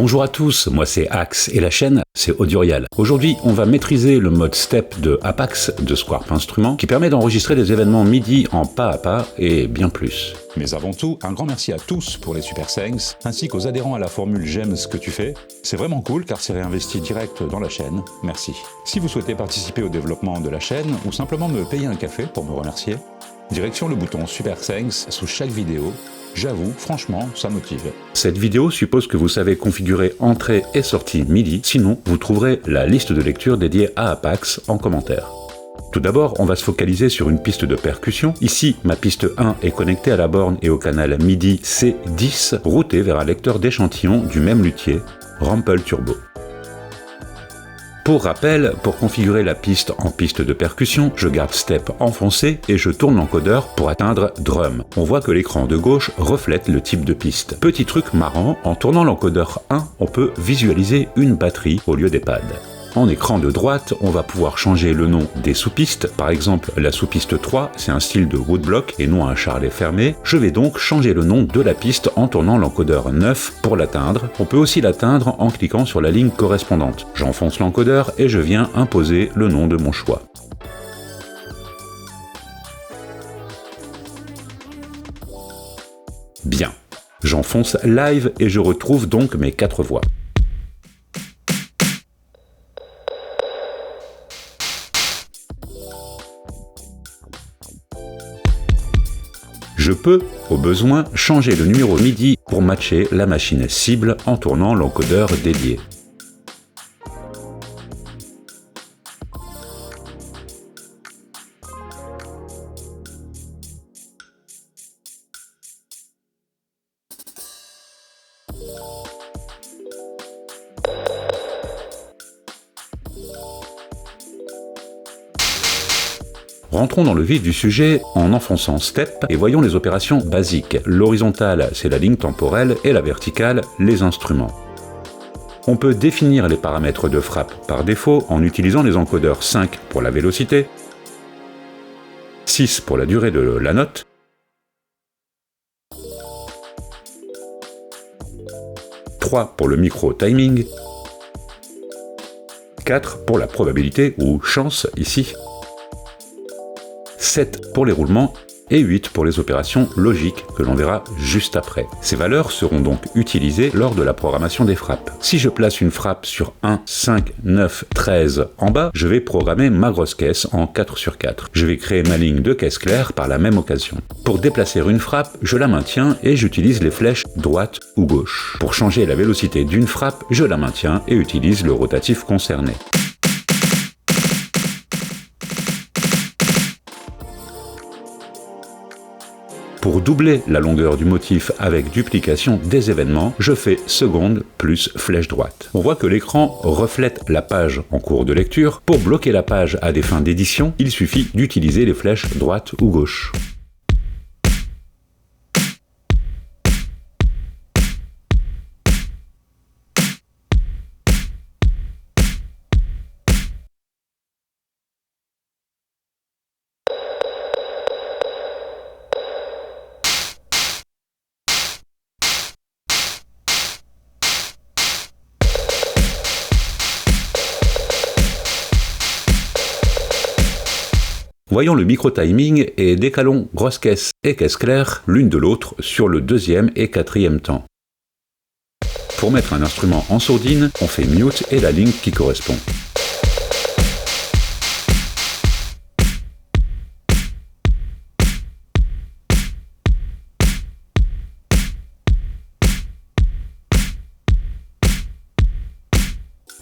Bonjour à tous, moi c'est Axe et la chaîne c'est Audiorial. Aujourd'hui on va maîtriser le mode step de Apax de Squarp Instruments qui permet d'enregistrer des événements MIDI en pas à pas et bien plus. Mais avant tout, un grand merci à tous pour les Super Thanks, ainsi qu'aux adhérents à la formule J'aime ce que tu fais. C'est vraiment cool car c'est réinvesti direct dans la chaîne, merci. Si vous souhaitez participer au développement de la chaîne ou simplement me payer un café pour me remercier, direction le bouton Super Thanks sous chaque vidéo. J'avoue, franchement, ça motive. Cette vidéo suppose que vous savez configurer entrée et sortie MIDI, sinon vous trouverez la liste de lecture dédiée à Apax en commentaire. Tout d'abord, on va se focaliser sur une piste de percussion. Ici, ma piste 1 est connectée à la borne et au canal MIDI C10, routé vers un lecteur d'échantillons du même luthier, Rampel Turbo. Pour rappel, pour configurer la piste en piste de percussion, je garde Step enfoncé et je tourne l'encodeur pour atteindre Drum. On voit que l'écran de gauche reflète le type de piste. Petit truc marrant, en tournant l'encodeur 1, on peut visualiser une batterie au lieu des pads. En écran de droite, on va pouvoir changer le nom des sous-pistes. Par exemple, la sous-piste 3, c'est un style de woodblock et non un charlet fermé. Je vais donc changer le nom de la piste en tournant l'encodeur 9 pour l'atteindre. On peut aussi l'atteindre en cliquant sur la ligne correspondante. J'enfonce l'encodeur et je viens imposer le nom de mon choix. Bien. J'enfonce Live et je retrouve donc mes 4 voix. Je peux, au besoin, changer le numéro MIDI pour matcher la machine cible en tournant l'encodeur dédié. Rentrons dans le vif du sujet en enfonçant Step et voyons les opérations basiques. L'horizontale, c'est la ligne temporelle et la verticale, les instruments. On peut définir les paramètres de frappe par défaut en utilisant les encodeurs 5 pour la vélocité, 6 pour la durée de la note, 3 pour le micro-timing, 4 pour la probabilité ou chance ici, 7 pour les roulements et 8 pour les opérations logiques que l'on verra juste après. Ces valeurs seront donc utilisées lors de la programmation des frappes. Si je place une frappe sur 1, 5, 9, 13 en bas, je vais programmer ma grosse caisse en 4/4. Je vais créer ma ligne de caisse claire par la même occasion. Pour déplacer une frappe, je la maintiens et j'utilise les flèches droite ou gauche. Pour changer la vélocité d'une frappe, je la maintiens et utilise le rotatif concerné. Pour doubler la longueur du motif avec duplication des événements, je fais seconde plus flèche droite. On voit que l'écran reflète la page en cours de lecture. Pour bloquer la page à des fins d'édition, il suffit d'utiliser les flèches droite ou gauche. Voyons le micro-timing et décalons grosse caisse et caisse claire l'une de l'autre sur le deuxième et quatrième temps. Pour mettre un instrument en sourdine, on fait mute et la ligne qui correspond.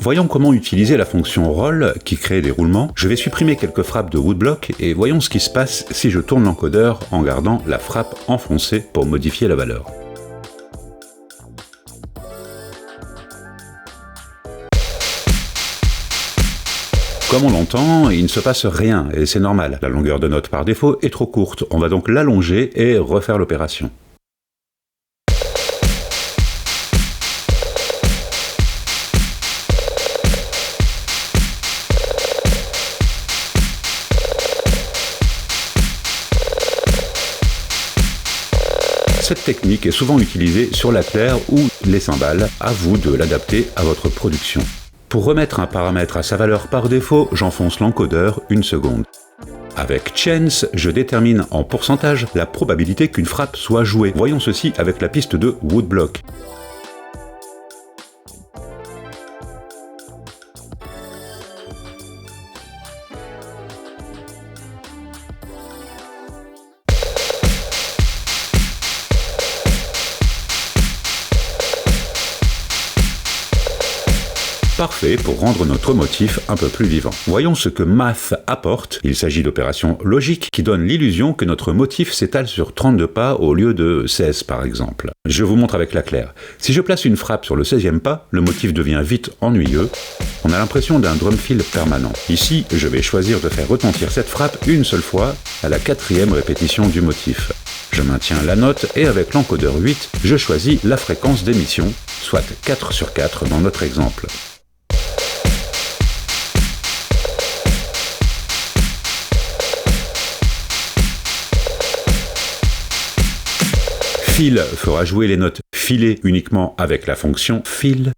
Voyons comment utiliser la fonction Roll qui crée des roulements. Je vais supprimer quelques frappes de woodblock et voyons ce qui se passe si je tourne l'encodeur en gardant la frappe enfoncée pour modifier la valeur. Comme on l'entend, il ne se passe rien et c'est normal. La longueur de note par défaut est trop courte. On va donc l'allonger et refaire l'opération. Cette technique est souvent utilisée sur la claire ou les cymbales, à vous de l'adapter à votre production. Pour remettre un paramètre à sa valeur par défaut, j'enfonce l'encodeur 1 seconde. Avec Chance, je détermine en pourcentage la probabilité qu'une frappe soit jouée. Voyons ceci avec la piste de Woodblock. Parfait pour rendre notre motif un peu plus vivant. Voyons ce que Math apporte. Il s'agit d'opérations logiques qui donnent l'illusion que notre motif s'étale sur 32 pas au lieu de 16 par exemple. Je vous montre avec la claire. Si je place une frappe sur le 16e pas, le motif devient vite ennuyeux. On a l'impression d'un drum fill permanent. Ici, je vais choisir de faire retentir cette frappe une seule fois à la 4e répétition du motif. Je maintiens la note et avec l'encodeur 8, je choisis la fréquence d'émission, soit 4 sur 4 dans notre exemple. Fill fera jouer les notes filées uniquement avec la fonction fill.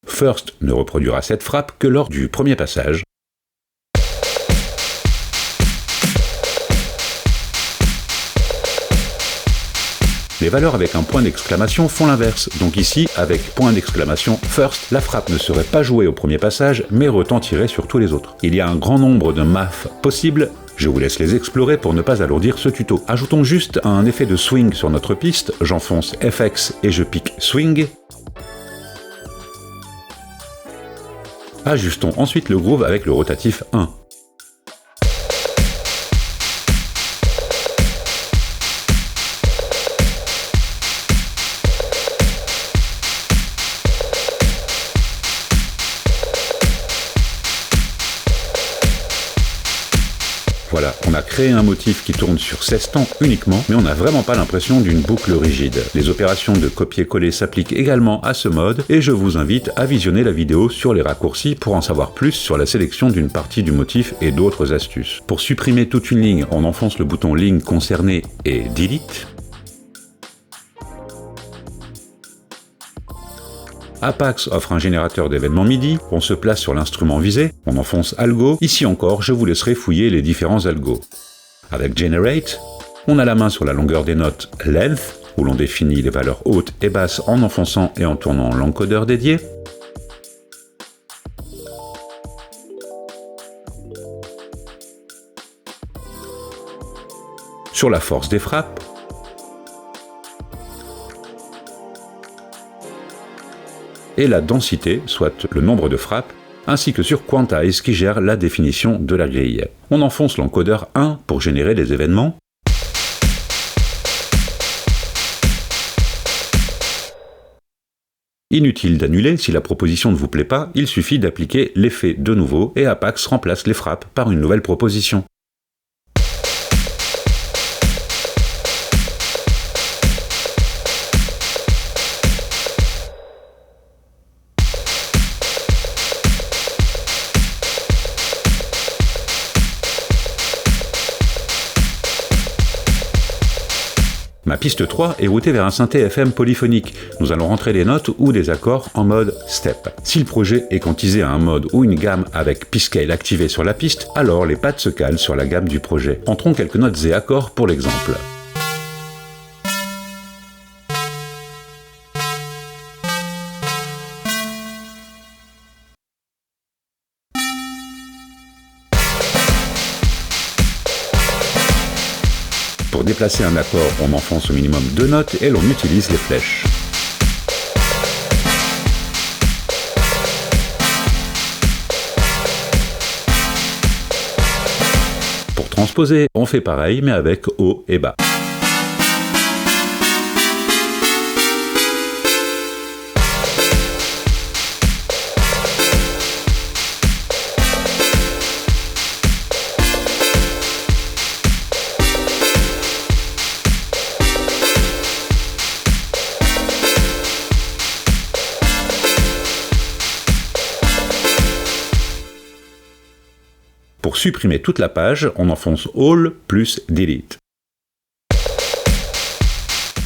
First ne reproduira cette frappe que lors du premier passage. Les valeurs avec un point d'exclamation font l'inverse, donc ici, avec point d'exclamation first, la frappe ne serait pas jouée au premier passage, mais retentirait sur tous les autres. Il y a un grand nombre de maths possibles, je vous laisse les explorer pour ne pas alourdir ce tuto. Ajoutons juste un effet de swing sur notre piste, j'enfonce FX et je pique swing. Ajustons ensuite le groove avec le rotatif 1. Voilà, on a créé un motif qui tourne sur 16 temps uniquement, mais on n'a vraiment pas l'impression d'une boucle rigide. Les opérations de copier-coller s'appliquent également à ce mode, et je vous invite à visionner la vidéo sur les raccourcis pour en savoir plus sur la sélection d'une partie du motif et d'autres astuces. Pour supprimer toute une ligne, on enfonce le bouton ligne concernée et delete. Apax offre un générateur d'événements MIDI, on se place sur l'instrument visé, on enfonce Algo, ici encore je vous laisserai fouiller les différents algos. Avec Generate, on a la main sur la longueur des notes Length, où l'on définit les valeurs hautes et basses en enfonçant et en tournant l'encodeur dédié. Sur la force des frappes, et la densité, soit le nombre de frappes, ainsi que sur Quantize qui gère la définition de la grille. On enfonce l'encodeur 1 pour générer les événements. Inutile d'annuler, si la proposition ne vous plaît pas, il suffit d'appliquer l'effet de nouveau et Apax remplace les frappes par une nouvelle proposition. Ma piste 3 est routée vers un synthé FM polyphonique. Nous allons rentrer des notes ou des accords en mode step. Si le projet est quantisé à un mode ou une gamme avec P-Scale activé sur la piste, alors les pattes se calent sur la gamme du projet. Entrons quelques notes et accords pour l'exemple. Pour déplacer un accord, on enfonce au minimum 2 notes et l'on utilise les flèches. Pour transposer, on fait pareil mais avec haut et bas. Pour supprimer toute la page, on enfonce All plus Delete.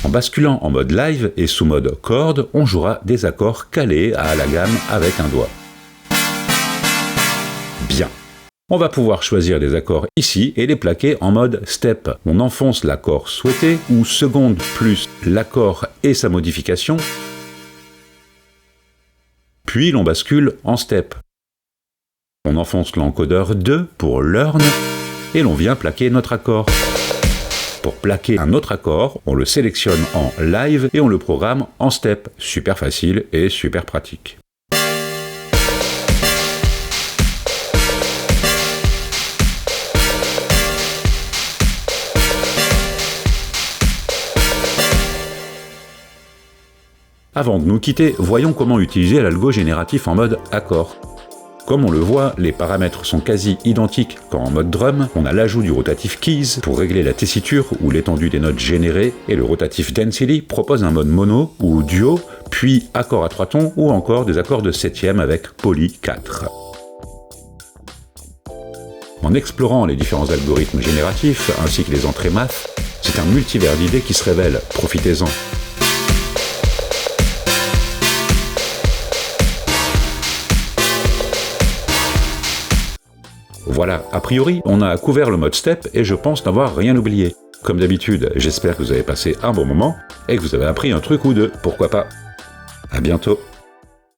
En basculant en mode live et sous mode chord, on jouera des accords calés à la gamme avec un doigt. Bien. On va pouvoir choisir des accords ici et les plaquer en mode step. On enfonce l'accord souhaité ou seconde plus l'accord et sa modification, puis l'on bascule en step. On enfonce l'encodeur 2 pour learn et l'on vient plaquer notre accord. Pour plaquer un autre accord, on le sélectionne en live et on le programme en step. Super facile et super pratique. Avant de nous quitter, voyons comment utiliser l'algo génératif en mode accord. Comme on le voit, les paramètres sont quasi identiques quand en mode drum, on a l'ajout du rotatif keys pour régler la tessiture ou l'étendue des notes générées, et le rotatif density propose un mode mono ou duo, puis accord à 3 tons ou encore des accords de septième avec poly 4. En explorant les différents algorithmes génératifs ainsi que les entrées math, c'est un multivers d'idées qui se révèle, profitez-en. Voilà, a priori, on a couvert le mode step et je pense n'avoir rien oublié. Comme d'habitude, j'espère que vous avez passé un bon moment et que vous avez appris un truc ou deux, pourquoi pas. À bientôt.